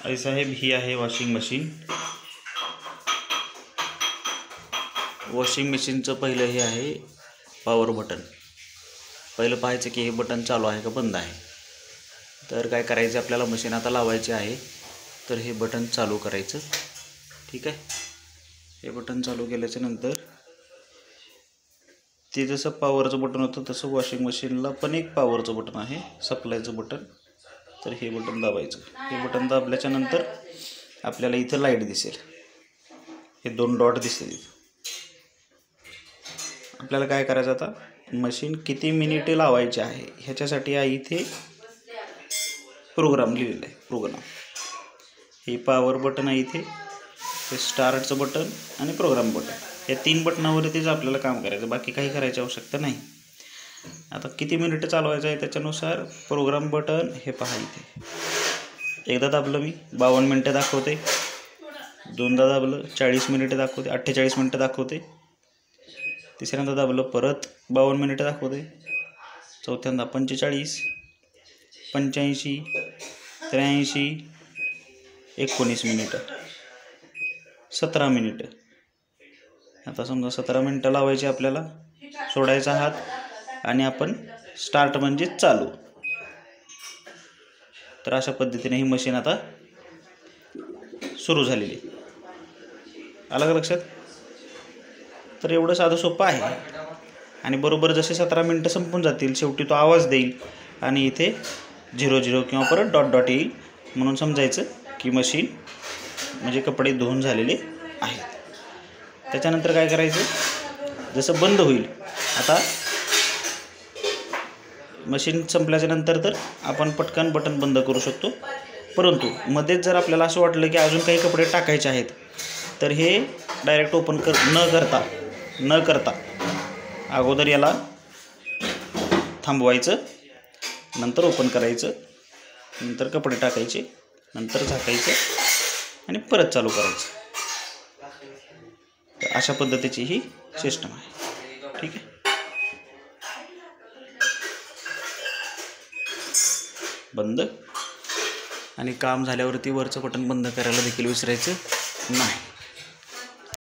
आई साहेब, ही आहे washing machine. Washing मशीनचं पहिलं हे आहे पॉवर बटन. पहिलं पाहायचं की हे बटन चालू आहे का बंद आहे. तर काय करायचं, आपल्याला मशीन आता लावायची आहे. तर हे बटन चालू करायचं. ठीक आहे. हे बटन चालू केल्याच्या नंतर ते जसं पॉवरचं बटन होतं तसं वॉशिंग मशीनला पण एक पॉवरचं बटन आहे, सप्लायचं बटन. तर हे बटन दाबायचं. हे बटन दाबल्याच्या नंतर आपल्याला इथं लाईट दिसेल. हे 2 डॉट दिसतील. आपल्याला काय करायचं, आता मशीन किती मिनिटे लावायची आहे ह्याच्यासाठी आहे इथे प्रोग्राम लिहिलेला आहे. प्रोग्राम हे पॉवर बटन आहे, इथे हे स्टार्टचं बटन आणि प्रोग्राम बटन. या 3 बटनावरतीच आपल्याला काम करायचं, बाकी काही करायची आवश्यकता नाही. आता किती मिनिटं चालवायचं आहे त्याच्यानुसार प्रोग्राम बटन हे पहा इथे एकदा दाबलं मी 52 मिनिटं दाखवते, दोनदा दाबलं 40 मिनिटं दाखवते, 48 मिनिटं दाखवते, तिसऱ्यांदा दाबलं परत 52 मिनिटं दाखवते, चौथ्यांदा 45, 85, 83, 19 मिनिटं, 17 मिनिटं. आता समजा 17 मिनिटं लावायची आपल्याला, सोडायचा हात आणि आपण स्टार्ट म्हणजे चालू. तर अशा पद्धतीने ही मशीन आता सुरू झालेली. आलं का लक्षात? तर एवढं साधं सोपं आहे. आणि बरोबर जसे 17 मिनिटं संपून जातील, शेवटी तो आवाज देईल आणि इथे 00 किंवा परत डॉट डॉट येईल. म्हणून समजायचं की मशीन म्हणजे कपडे धुवून झालेले आहेत. त्याच्यानंतर काय करायचं, जसं बंद होईल, आता मशीन संपल्याच्या नंतर तर आपण पटकन बटन बंद करू शकतो. परंतु मध्येच जर आपल्याला असं वाटलं की अजून काही कपडे टाकायचे आहेत, तर हे डायरेक्ट ओपन न करता अगोदर याला थांबवायचं, नंतर ओपन करायचं, नंतर कपडे टाकायचे, नंतर झाकायचं आणि परत चालू करायचं. तर अशा पद्धतीची ही सिस्टम आहे. ठीक आहे. बंद. आणि काम झाल्यावरती वरचं बटन बंद करायला देखील विसरायचं नाही.